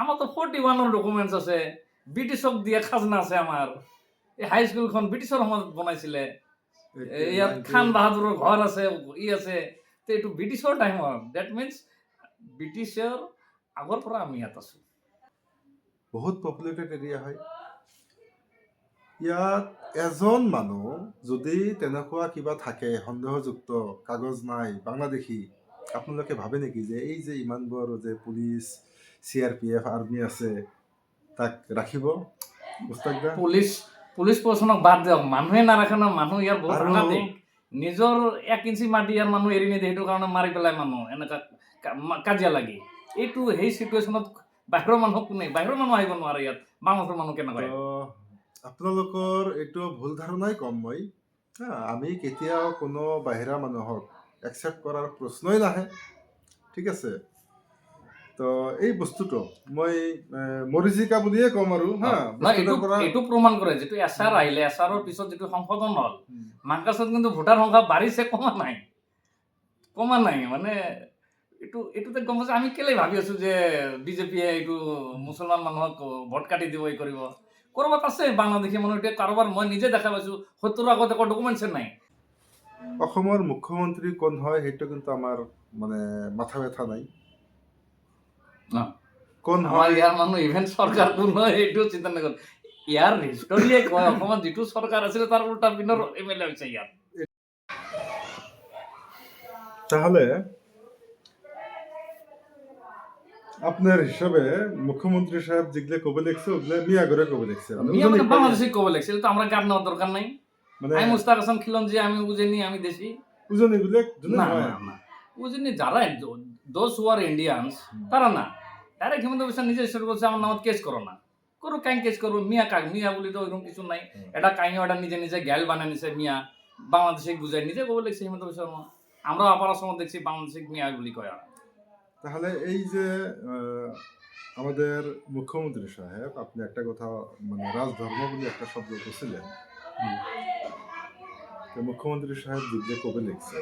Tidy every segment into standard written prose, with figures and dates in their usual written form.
আমাৰ তো 41 ডকুমেন্টস আছে, ব্ৰিটিশক দিয়ে খাজনা আছে আমাৰ। এই হাই স্কুলখন ব্ৰিটিছৰ সময়ত বনাইছিলে। ইয়াত খান বাহাদুৰৰ ঘৰ আছে, আছে। তো এইটো ব্ৰিটিছৰ টাইমৰ। ডেট মিনছ ব্ৰিটিছৰ আগৰ পৰা আমি ইয়াত আছো। বহুত পপুলেটেড এৰিয়া হয়। ইয়াত এজন মানুহ যদি তেনেকুৱা কিবা থাকে সন্দেহযুক্ত, কাগজ নাই, বাংলাদেশী, আপোনালোকে ভাবে নেকি যে এই যে ইমানবোৰ যে পুলিচ, CRPF, আৰ্মি আছে, তাক ৰাখিব? পুলিচ প্ৰশাসনক বাদ দিয়ক, মানুহে নাৰাখে ন। মানুহ ইয়াৰ বহুত সাংঘাতিক। নিজৰ 1 ইঞ্চি মাটি ইয়াৰ মানুহ এৰি নিদিয়ে, সেইটো কাৰণে মাৰি পেলাই মানুহ এনেকা কাজিয়া লাগি। এইটো সেই চিটুৱেশ্যনত বাহিৰৰ মানুহ কোনে, বাহিৰৰ মানুহ আহিব নোৱাৰে ইয়াত। বাংলাদেশৰ মানুহ কেনেকৈ? আপোনালোকৰ এইটো ভুল ধাৰণাই কম মই। আমি কেতিয়াও কোনো বাহিৰা মানুহক একচেপ্ট কৰাৰ প্ৰশ্নই নাহে, ঠিক আছে? তো এই বস্তুটো মই মৰিজিকা বুলিয়ে ক'ম আৰু। এইটো প্ৰমাণ কৰে যিটো এছআৰ আহিলে, এছআৰৰ পিছত যিটো সংশোধন হ'ল, মাৰ্কাছত কিন্তু ভোটাৰ সংখ্যা বাঢ়িছে, কমা নাই। মানে এইটোতে গম পাইছে আমি কেলে ভাবি আছো যে বিজেপিয়ে এইটো মুছলমান মানুহক ভোট কাটি দিব, এই কৰিব। ক'ৰবাত আছে বাংলাদেশী মানুহ, এতিয়া কাৰোবাৰ মই নিজে দেখা পাইছো 70 আগত একো ডকুমেণ্টছে নাই। অসমৰ মুখ্যমন্ত্ৰী কোন হয় সেইটো কিন্তু আমাৰ মানে মাথা ব্যথা নাই। কোন হয় ইয়াৰ মানুহ ইভেন চৰকাৰ কোন হয় এইটো চিন্তা নকৰে। ইয়াৰ হিষ্টৰীয়ে কয় অসমত যিটো চৰকাৰ আছিলে তাৰ উল্টা পিনৰ MLA হৈছে ইয়াত। তাহলে আপনার হিসাবে মুখ্যমন্ত্রী সাহেব যেগুলো কবে লিখছে ওগুলো মিয়া করে কবে লিখছে? বাংলাদেশি কবে লিখছে, তো আমরা গান নেওয়ার দরকার নাই। আমি মুস্তাক হাসান খিলঞ্জি, আমি উজেনি, আমি দেশি। উজেনি গুলো না, উজেনি যারা দোজ হু আর ইন্ডিয়ানস তারা না। ডাইরেক্ট হিমন্ত বিশ্ব নিজে শুরু করছে আমার নামত কেস করো না। করো, কাইং কেস করবো। মিয়া বলি তো ওইরকম কিছু নাই। এটা কাইং এটা নিজে গ্যাল বানায় নিছে মিয়া, বাংলাদেশে বুঝাই নিজে কবে লিখছে হিমন্ত বিশ্ব শর্মা। আমরা আপার সময় দেখছি বাংলাদেশে মিয়া বলি কয়। তাহলে এই যে আমাদের মুখ্যমন্ত্রী সাহেব, আপনি একটা কথা মানে রাজধর্ম বলে একটা শব্দ বলছিলেন, মুখ্যমন্ত্রী সাহেব যে কবে লিখছে,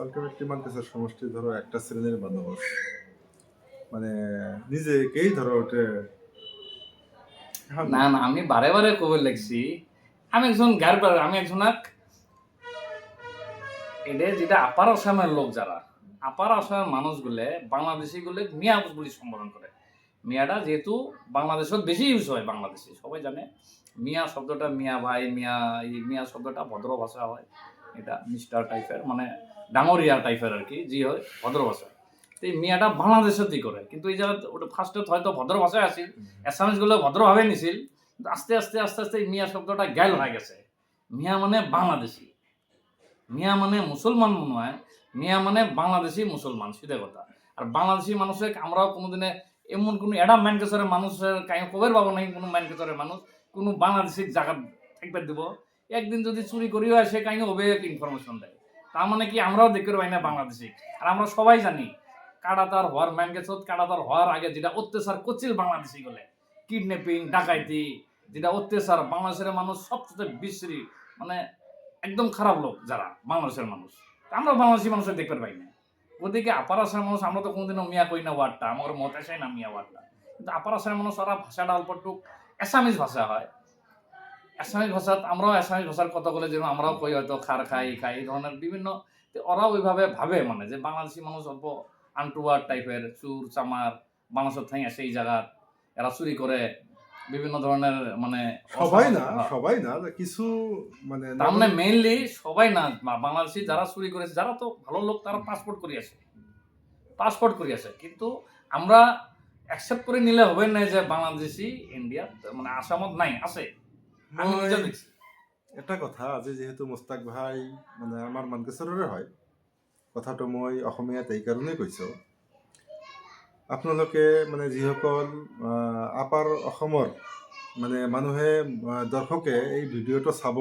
আলটিমেটলি মানতেছে সমষ্টি ধরো একটা শ্রেণীর মানুষ মানে নিজেকেই ধরো ওঠে। না, আমি বারে কবে লিখছি, আমি একজনাক এটা যেটা আপার আসামের লোক, যারা আপার আসামের মানুষগুলো বাংলাদেশিগুলো মিয়া বলে সম্বোধন করে। মিয়াটা যেহেতু বাংলাদেশত বেশি ইউজ হয়, বাংলাদেশি সবাই জানে মিয়া শব্দটা, মিয়া ভাই, মিয়া শব্দটা ভদ্র ভাষা হয়। এটা মিস্টার টাইপের, মানে ডাঙরিয়া টাইপের আর কি, জি হয় ভদ্র ভাষা। তো এই মিয়াটা বাংলাদেশতেই করে, কিন্তু এই জায়গা ওটা ফার্স্টত হয়তো ভদ্র ভাষায় আসিল, অ্যাসামিজগুলো ভদ্রভাবে নিছিল, কিন্তু আস্তে আস্তে এই মিয়া শব্দটা গ্যাল হয়ে গেছে। মিয়া মানে বাংলাদেশি, মিয়া মানে মুসলমান মনে হয়, মিয়া মানে বাংলাদেশি মুসলমান, সিধে কথা। আর বাংলাদেশি মানুষের আমরাও কোনোদিনে এমন কোনো এডা ম্যানকেশ্বরের মানুষের কাই খবর পাবো নাই, কোনো ম্যানকেশ্বরের মানুষ কোনো বাংলাদেশি জায়গা থাকবে দিব। একদিন যদি চুরি করিও আসে কাই হবে ইনফরমেশন দেয়, তার মানে কি আমরাও দেখতে পাই না বাংলাদেশি। আর আমরা সবাই জানি কাটাতার হওয়ার, ম্যানকেশ্বর কাটাতার হওয়ার আগে যেটা অত্যাচার করছিল বাংলাদেশি গুলো, কিডন্যাপিং, ডাকাইতি, যেটা অত্যাচার, বাংলাদেশের মানুষ সবচেয়ে বিশ্রী, মানে একদম খারাপ লোক যারা বাংলাদেশের মানুষ, আমরা বাংলাদেশি মানুষের দেখতে পাই না। ওদিকে আপার আসামের মানুষ, আমরা তো কোনোদিনও মিয়া কই না ওয়ার্ডটা, আমার মত আসাই না মিয়া ওয়ার্ডটা। কিন্তু আপার আসামের মানুষ ওরা ভাষাটা অল্পটুক অ্যাসামিজ ভাষা হয়। অ্যাসামিজ ভাষাত আমরাও অ্যাসামিজ ভাষার কথা বলে, যেরকম আমরাও কই হয়তো খার খাই এই ধরনের বিভিন্ন, ওরাও ওইভাবে ভাবে, মানে যে বাংলাদেশি মানুষ অল্প আন্টুয়ার টাইপের, চুর চামার, বাংলাদেশের থাই আসে এই জায়গা, এরা চুরি করে বিভিন্ন ধরনের, মানে সবাই না কিছু, মানে তার মানে মেইনলি সবাই না, বাংলাদেশি যারা চুরি করেছে, যারা তো ভালো লোক, তারা পাসপোর্ট করিয়াছে। কিন্তু আমরা অ্যাকসেপ্ট করে নিলে হবে না যে বাংলাদেশি ইন্ডিয়া মানে আসামত নাই, আছে। আমি নিজে দেখছি। এটা কথা আজি যেহেতু মুস্তাক ভাই মানে আমাৰ মানকেশ্বৰৰে হয়, কথাটো মই অসমীয়াত এই কাৰণেই কৈছোঁ, আপোনালোকে মানে যিসকল আপাৰ অসমৰ মানে মানুহে, দৰ্শকে এই ভিডিঅ'টো চাব,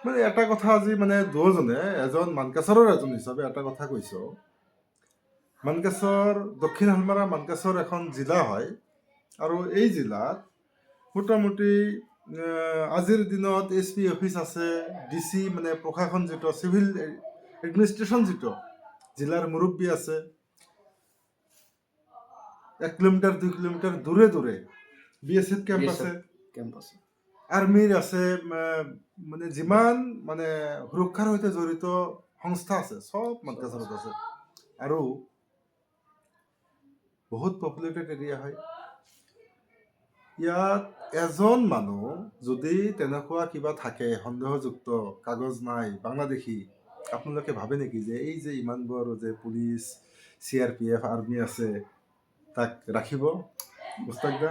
মানে এটা কথা আজি মানে দুজনে, এজন মানকেশ্বৰৰ এজন হিচাপে এটা কথা কৈছোঁ, মানকেশ্বৰ, দক্ষিণ হালমাৰা মানকেশ্বৰ এখন জিলা হয়, আৰু এই জিলাত মোটামুটি আজিৰ দিনত SP অফিচ আছে, DC মানে প্ৰশাসন যিটো, চিভিল এডমিনিষ্ট্ৰেশ্যন যিটো, জিলাৰ মুৰব্বী আছে, 1 কিলোমিটাৰ 2 কিলোমিটাৰ দূৰে দূৰে BSF কেম্প BSF আছে, কেম্প আছে। আৰ্মিৰ আছে, মানে যিমান মানে সুৰক্ষাৰ সৈতে জড়িত সংস্থা আছে চব মানকাচৰত আছে। আৰু বহুত পপুলেটেড এৰিয়া হয়। ইয়াত এজন মানুহ যদি তেনেকুৱা কিবা থাকে সন্দেহযুক্ত, কাগজ নাই, বাংলাদেশী, আপোনালোকে ভাবে নেকি যে এই যে ইমানবোৰ যে পুলিচ, CRPF, আৰ্মি আছে, তাক ৰাখিব? মুস্তাক দা,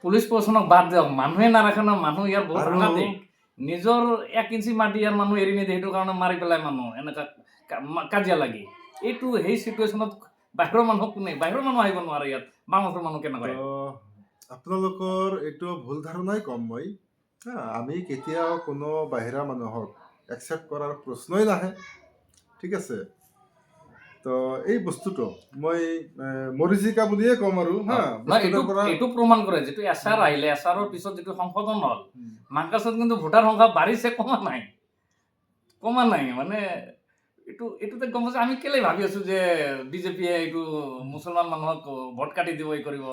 পুলিচ প্ৰশাসনক বাদ দিয়ক, মানুহে নাৰাখে ন। মানুহ ইয়াৰ বহুত আৰু সাংঘাতিক। নিজৰ 1 ইঞ্চি মাটি ইয়াৰ মানুহ এৰি নিদিয়ে, সেইটো কাৰণে মাৰি পেলাই মানুহ এনেকা কাজিয়া লাগি। এইটো সেই চিটুৱেশ্যনত বাহিৰৰ মানুহ কোনে, বাহিৰৰ মানুহ আহিব নোৱাৰে ইয়াত। বাংলাদেশৰ মানুহ কেনেকৈ আহিব? আপোনালোকৰ এইটো ভুল ধাৰণাই কম মই। আমি কেতিয়াও কোনো বাহিৰা মানুহক একচেপ্ট কৰাৰ প্ৰশ্নই নাহে, ঠিক আছে? তো এই বস্তুটো মই মৰিজিকা বুলিয়ে ক'ম আৰু এইটো প্ৰমাণ কৰে যিটো এছআৰ আহিলে, এছআৰৰ পিছত যিটো সংশোধন হ'ল, মানকাচৰত কিন্তু ভোটাৰ সংখ্যা বাঢ়িছে, কমা নাই। মানে এইটোতে গম পাইছে আমি কেলে ভাবি আছো যে বিজেপিয়ে এইটো মুছলমান মানুহক ভোট কাটি দিব, এই কৰিব।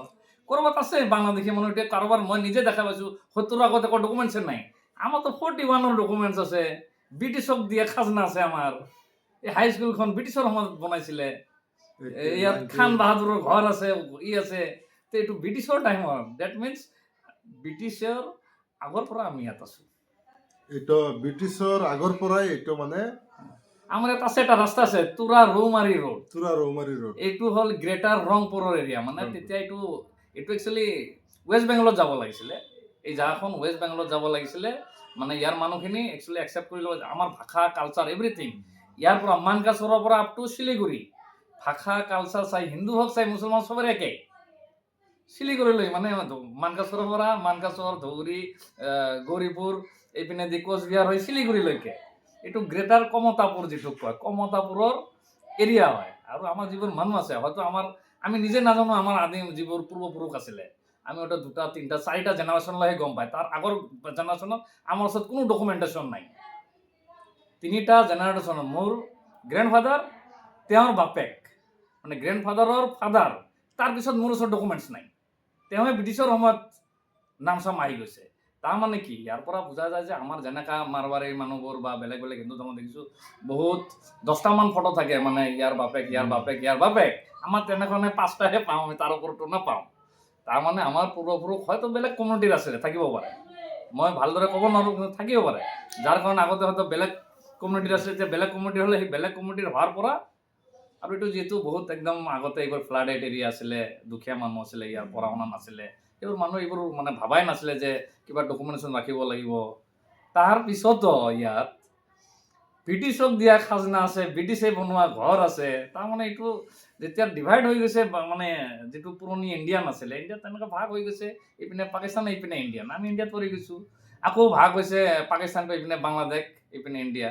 ক'ৰবাত আছে বাংলাদেশী মানুহ, এতিয়া কাৰোবাৰ মই নিজে দেখা পাইছো 70 আগত একো ডকুমেণ্টছে নাই। আমাৰতো 41ৰ ডকুমেণ্টছ আছে, ব্ৰিটিছক দিয়া খাজনা আছে আমাৰ। এই হাইস্কুলখন ব্ৰিটিছৰ সময়ত বনাইছিলে, ইয়াত খান বাহাদুৰৰ ঘৰ আছে, আছে। তো এইটো ব্ৰিটিছৰ টাইমৰ, ডেট মিনছ ব্ৰিটিছৰ আগৰ পৰা আমি ইয়াত আছো। এইটো ব্ৰিটিছৰ আগৰ পৰাই এইটো মানে আমাৰ ইয়াত আছে এটা ৰাস্তা আছে, তুৰা ৰৌমাৰী ৰোড। এইটো হ'ল গ্ৰেটাৰ ৰংপুৰৰ এৰিয়া। মানে তেতিয়া এইটো একচুৱেলি ৱেষ্ট বেংগলত যাব লাগিছিলে। এই জাগাখন ৱেষ্ট বেংগলত যাব লাগিছিলে। মানে ইয়াৰ মানুহখিনি একচুৱেলি একচেপ্ট কৰি লয় আমাৰ ভাষা, কালচাৰ, এভৰিথিং। ইয়াৰ পৰা মানকাচৰৰ পৰা আপ টু শিলিগুৰি, ভাষা, কালচাৰ চাই, হিন্দু হওক চাই মুছলমান, চবৰে একে। শিলিগুৰিলৈ মানে মানকাচৰৰ পৰা মানকাচৰ, ধৌৰী, গৌৰীপুৰ, এইপিনে দি কোচবিহাৰ হৈ শিলিগুৰিলৈকে। এইটো গ্ৰেটাৰ কমতাপুৰ যিটো কয়, কমতাপুৰৰ এৰিয়া হয়। আৰু আমাৰ যিবোৰ মানুহ আছে, হয়তো আমি নিজে নাজানো আমাৰ আদিম যিবোৰ পূৰ্বপুৰুষ আছিলে। আমি হয়তো 2টা 3টা 4টা জেনেৰেশ্যনলৈহে গম পায়। তাৰ আগৰ জেনেৰেশ্যনত আমাৰ ওচৰত কোনো ডকুমেণ্টেশ্যন নাই। 3টা জেনেৰেশ্যনত মোৰ গ্ৰেণ্ডফাদাৰ, তেওঁৰ বাপেক, মানে গ্ৰেণ্ডফাদাৰৰ ফাদাৰ, তাৰপিছত মোৰ ওচৰত ডকুমেণ্টছ নাই। তেওঁহে ব্ৰিটিছৰ সময়ত নাম চাম আহি গৈছে। তাৰমানে কি, ইয়াৰ পৰা বুজা যায় যে আমাৰ যেনেকা মাৰৱাৰী মানুহবোৰ বা বেলেগ বেলেগ হিন্দু ধৰ্ম দেখিছোঁ, বহুত 10টামান ফটো থাকে, মানে ইয়াৰ বাপেক, ইয়াৰ বাপেক, ইয়াৰ বাপেক। আমাৰ তেনেধৰণে 5টাহে পাওঁ, আমি তাৰ ওপৰতো নাপাওঁ। তাৰমানে আমাৰ পূৰ্বপুৰুষ হয়তো বেলেগ কমিউনিটিৰ আছিলে, থাকিব পাৰে। মই ভালদৰে ক'ব নোৱাৰোঁ, কিন্তু থাকিব পাৰে। যাৰ কাৰণে আগতে হয়তো বেলেগ কমিউনিটিৰ আছিলে, এতিয়া বেলেগ কমিউনিটি হ'লে সেই বেলেগ কমিউনিটিৰ হোৱাৰ পৰা, আৰু এইটো যিহেতু বহুত একদম আগতে এইবোৰ ফ্লাডেড এৰিয়া আছিলে, দুখীয়া মানুহ আছিলে, ইয়াৰ পঢ়া শুনা নাছিলে, এইবোৰ মানুহ এইবোৰ মানে ভাবাই নাছিলে যে কিবা ডকুমেণ্টেশ্যন ৰাখিব লাগিব। তাৰ পিছতো ইয়াত ব্ৰিটিছক দিয়া খাজনা আছে, ব্ৰিটিছে বনোৱা ঘৰ আছে। তাৰমানে এইটো যেতিয়া ডিভাইড হৈ গৈছে, মানে যিটো পুৰণি ইণ্ডিয়ান আছিলে, ইণ্ডিয়াত তেনেকৈ ভাগ হৈ গৈছে, এইপিনে পাকিস্তান, এইপিনে ইণ্ডিয়ান। আমি ইণ্ডিয়াত পৰি গৈছোঁ। আকৌ ভাগ হৈছে পাকিস্তানটো, এইপিনে বাংলাদেশ, এইপিনে ইণ্ডিয়া।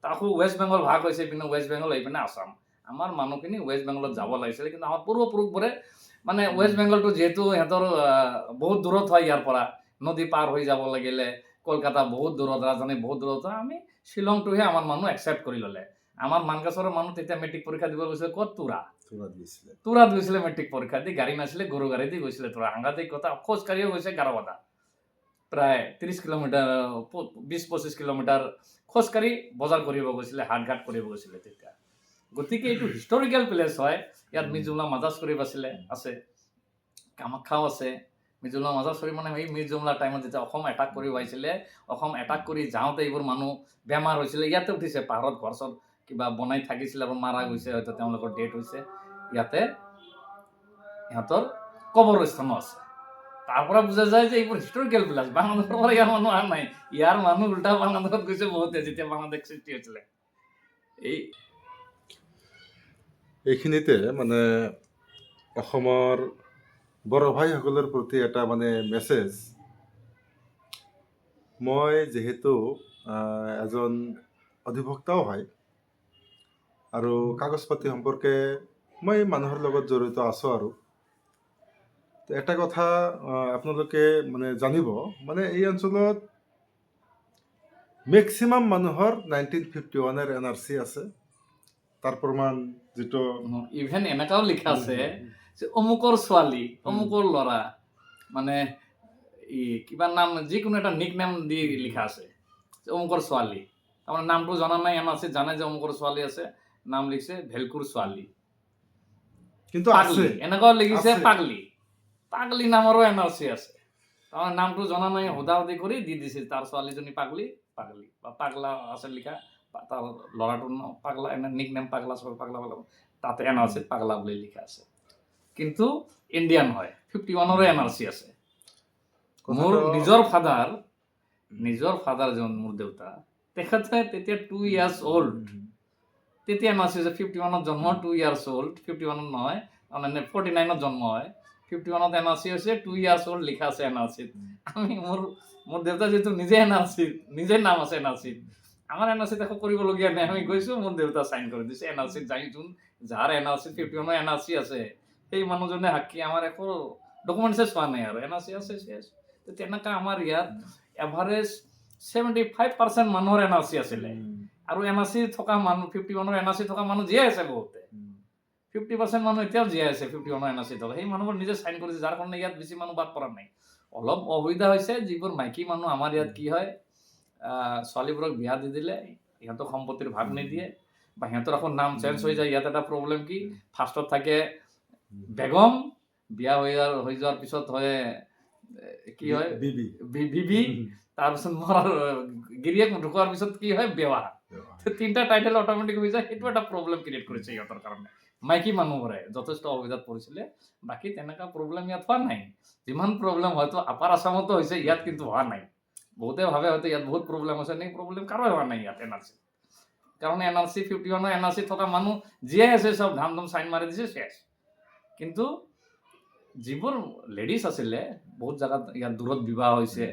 আকৌ ৱেষ্ট বেংগল ভাগ হৈছে, এইপিনে ৱেষ্ট বেংগল, এইপিনে আসাম। আমাৰ মানুহখিনি ৱেষ্ট বেংগলত যাব লাগিছিলে, কিন্তু আমাৰ পূৰ্বপুৰুষবোৰে মানে ৱেষ্ট বেংগলটো যিহেতু সিহঁতৰ বহুত দূৰত হয়, ইয়াৰ পৰা নদী পাৰ হৈ যাব লাগিলে, কলকাতা বহুত দূৰত, ৰাজধানী বহুত দূৰত হয়, আমি শ্বিলংটোহে আমাৰ মানুহ একচেপ্ট কৰি ল'লে। আমাৰ মানকাচৰৰ মানুহ তেতিয়া মেট্ৰিক পৰীক্ষা দিব গৈছিলে ক'ত? তুৰাত গৈছিলে মেট্ৰিক পৰীক্ষা দি। গাড়ী নাছিলে, গৰু গাড়ী দি গৈছিলে তুৰা। সাংঘাতিক কথা। খোজকাঢ়িও গৈছে গাৰবাদা, প্ৰায় 30 কিলোমিটাৰ, 20-25 কিলোমিটাৰ খোজকাঢ়ি বজাৰ কৰিব গৈছিলে, হাট-ঘাট কৰিব গৈছিলে তেতিয়া। গতিকে এইটো হিষ্টৰিকেল প্লেচ হয়। ইয়াত মিৰ্জুমলা মাজাজ শ্বৰীফ আছে, কামাখ্যাও আছে। মিৰ্জুমলা মাজাজ শ্বৰীফ মানে এই মিৰ্জুমলা টাইমত যেতিয়া অসম এটাক কৰি আহিছিলে, অসম এটাক কৰি যাওঁতে এইবোৰ মানুহ বেমাৰ হৈছিলে, ইয়াতে উঠিছে, পাহাৰত ঘৰ চৰ কিবা বনাই থাকিছিলে আৰু মাৰা গৈছে, হয়তো তেওঁলোকৰ ডেথ হৈছে। ইয়াতে সিহঁতৰ কবৰস্থানো আছে। তাৰ পৰা বুজা যায় যে এইবোৰ হিষ্টৰিকেল প্লেচ। বাংলাদেশৰ পৰা ইয়াৰ মানুহ অহা নাই, ইয়াৰ মানুহ উল্টা বাংলাদেশত গৈছে বহুতে, যেতিয়া বাংলাদেশ সৃষ্টি হৈছিলে। এইখিনিতে মানে অসমৰ বড় ভাইসকলৰ প্ৰতি এটা মানে মেছেজ। মই যিহেতু এজন অধিবক্তাও হয়, আৰু কাগজ পাতি সম্পৰ্কে মই মানুহৰ লগত জড়িত আছোঁ। আৰু এটা কথা আপোনালোকে মানে জানিব, মানে এই অঞ্চলত মেক্সিমাম মানুহৰ 1951-ৰ NRC আছে। তাৰ প্ৰমাণ যিটো ইভেন এনেকাও লিখা আছে যে অমুকৰ ছোৱালী অমুকৰ ল'ৰা মানে ই কিবা নাম যিকোনো এটা নিক নেম দি লিখা আছে যে অমুকৰ ছোৱালী তাৰমানে নামটো জনা নাই এনআৰচিত জানে যে অমুকৰ ছোৱালী আছে নাম লিখছে ভেলকুৰ ছোৱালী কিন্তু আছে পাগলি এনেকুৱা লিখিছে আছে। পাগলি পাগলি নামৰো এনআৰচি আছে তাৰমানে নামটো জনা নাই সোধাসুধি কৰি দি দিছে তাৰ ছোৱালীজনী পাগলি পাগলি বা পাগলা আছে লিখা তাৰ ল'ৰাটোৰ নাম পাগলা এনে নিক নেম পাগলা ছোৱালী পাগলা পাগলা তাতে এনআৰচিত পাগলা বুলি লিখা আছে কিন্তু ইণ্ডিয়ান হয় 51ৰো এনআৰচি আছে মোৰ নিজৰ ফাদাৰ জন মোৰ দেউতা তেখেতে তেতিয়া 2 ইয়াৰ্ছ অল্ড তেতিয়া এনআৰচি যে 51ত জন্ম 2 ইয়াৰ্ছ অল্ড 51ত নহয় মানে 49ত জন্ম হয় 51ত এনআৰচি হৈছে 2 ইয়াৰ্ছ অল্ড লিখা আছে এনআৰচিত আমি মোৰ দেউতা যিহেতু নিজে নাম আছে এনআৰচিত আমাৰ এনআৰচিত একো কৰিবলগীয়া নাই আমি গৈছোঁ মোৰ দেউতা চাইন কৰি দিছে এনআৰচিত যাই যোন যাৰ এনআৰচিত 51ৰ এনআৰচি আছে সেই মানুহজনে সাক্ষী আমাৰ একো ডকুমেণ্টছে চোৱা নাই আৰু এনআৰচি আছে তেনেকুৱা আমাৰ ইয়াত এভাৰেজ 75% মানুহৰ এনআৰচি আছিলে আৰু এনআৰচি থকা মানুহ 51ৰ এনআৰচি থকা মানুহ জীয়াই আছে বহুতে 50% মানুহ এতিয়াও জীয়াই আছে 51ৰ এনআৰচি থকা সেই মানুহবোৰ নিজে চাইন কৰিছে যাৰ কাৰণে ইয়াত বেছি মানুহ বাদ পৰা নাই অলপ অসুবিধা হৈছে যিবোৰ মাইকী মানুহ আমাৰ ইয়াত কি হয় ছোৱালীবোৰক বিয়া দি দিলে সিহঁতক সম্পত্তিৰ ভাগ নিদিয়ে বা সিহঁতৰ আকৌ নাম চেঞ্জ হৈ যায় ইয়াত এটা প্ৰব্লেম কি ফাৰ্ষ্টত থাকে বেগম বিয়া হৈ যোৱাৰ পিছত হয় কি হয় বিবি তাৰপিছত মৰাৰ গিৰিয়েক ঢুকোৱাৰ পিছত কি হয় বেৱা তিনিটা টাইটেল অট'মেটিক হৈ যায় সেইটো এটা প্ৰব্লেম ক্ৰিয়েট কৰিছে সিহঁতৰ কাৰণে মাইকী মানুহবোৰে যথেষ্ট অসুবিধাত পৰিছিলে বাকী তেনেকুৱা প্ৰব্লেম ইয়াত হোৱা নাই যিমান প্ৰব্লেম হয়তো আপাৰ আছামতো হৈছে ইয়াত কিন্তু হোৱা নাই বহুতে ভাবে হয়তো ইয়াত বহুত প্ৰব্লেম হৈছে নে প্ৰব্লেম কাৰো হোৱা নাই ইয়াত এনআৰচি কাৰণ এনআৰচি 51ৰ এনআৰচি থকা মানুহ যিয়ে আছে চব ধাম চাইন মাৰি দিছে শেষ কিন্তু যিবোৰ লেডিজ আছিলে বহুত জেগাত ইয়াত দূৰত বিবাহ হৈছে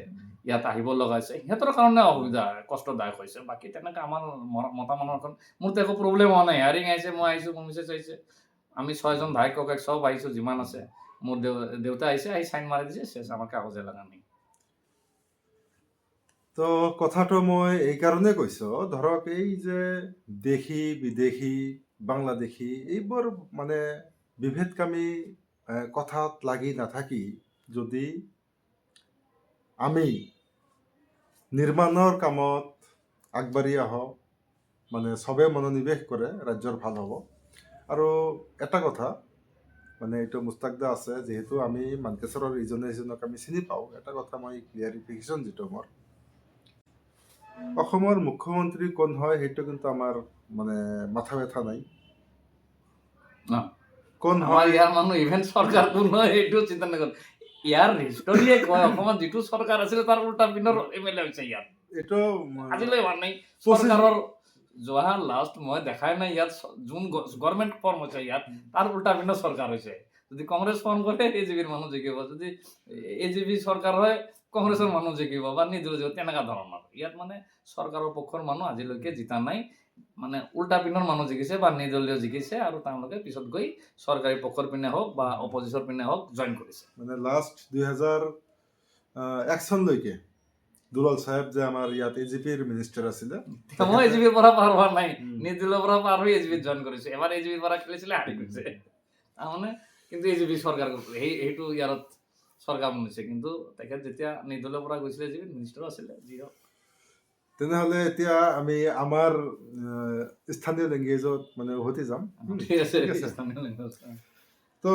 ইয়াত আহিব লগা হৈছে সিহঁতৰ কাৰণে অসুবিধা কষ্টদায়ক হৈছে বাকী তেনেকৈ আমাৰ মতা মানুহৰ মোৰতো একো প্ৰব্লেম হোৱা নাই হাৰিং আহিছে মই আহিছোঁ মোৰ মিছেছ আহিছে আমি 6জন ভাই ককাই চব আহিছোঁ যিমান আছে মোৰ দেউতা আহিছে আহি চাইন মাৰি দিছে শেষ আমাৰ কাগজে লগা নাই তো কথাটো মই এই কাৰণে কৈছোঁ ধৰক এই যে দেশী বিদেশী বাংলাদেশী এইবোৰ মানে বিভেদকামী কথাত লাগি নাথাকি যদি আমি নিৰ্মাণৰ কামত আগবাঢ়ি আহোঁ মানে চবে মনোনিৱেশ কৰে ৰাজ্যৰ ভাল হ'ব আৰু এটা কথা মানে এইটো মুস্তাকদা আছে যিহেতু আমি মানকেশ্বৰৰ ইজনে সিজনক আমি চিনি পাওঁ এটা কথা মই ক্লিয়াৰিফিকেশ্যন যিটো মোৰ অসমৰ মুখ্যমন্ত্ৰী কোন হয় সেইটো কিন্তু আমাৰ মানে মাথা ব্যথা নাই কোন হয় ইয়াৰ মানুহ ইভেন চৰকাৰ কোন হয় সেইটো চিন্তা নকৰে ইয়াৰ হিষ্টৰীয়ে কয় অসমত যিটো চৰকাৰ আছিলে তাৰ উল্টা পিনৰ এমএলএ হৈছে ইয়াত এইটো আজিলৈ হোৱা নাই চৰকাৰৰ যোৱা লাষ্ট মই দেখাই নাই ইয়াত যোন গভৰ্ণমেণ্ট ফৰ্ম হৈছে ইয়াত তাৰ উল্টা পিনৰ চৰকাৰ হৈছে যদি কংগ্ৰেছ ফৰ্ম কৰে এজিপিৰ মানুহ জিকিব যদি এজিপি চৰকাৰ হয় কংগ্ৰেছৰ মানুহ জিকিব বা নিদিলেও জিকিব তেনেকুৱা ধৰণৰ ইয়াত মানে চৰকাৰৰ পক্ষৰ মানুহ আজিলৈকে জিতা নাই মানে উল্টা পিনৰ মানুহ জিকিছে বা নিৰ্দলীয় জিকিছে আৰু তেওঁলোকে পিছত গৈ চৰকাৰী পক্ষৰ পিনে হওক বা অপজিচৰ পিনে হওক জইন কৰিছে মানে লাষ্ট 2001 চনলৈকে দুলাল চাহেব যে আমাৰ ইয়াত এজিপিৰ মিনিষ্টাৰ আছিলে মই এজিপিৰ পৰা পাৰ হোৱা নাই নিৰ্দলীয়ৰ পৰা পাৰ হৈ এজিপিত জইন কৰিছে এবাৰ এজিপিৰ পৰা খেলিছিলে হাৰি গৈছে তাৰমানে কিন্তু এজিপি চৰকাৰ সেইটো ইয়াত চৰকাৰ বনিছে কিন্তু তেখেত যেতিয়া নিৰ্দলীয়ৰ পৰা গৈছিলে এজিপিত মিনিষ্টাৰ আছিলে যি হওক তেনেহ'লে এতিয়া আমি আমাৰ স্থানীয় লেংগুৱেজত মানে উভতি যাম ঠিক আছে তো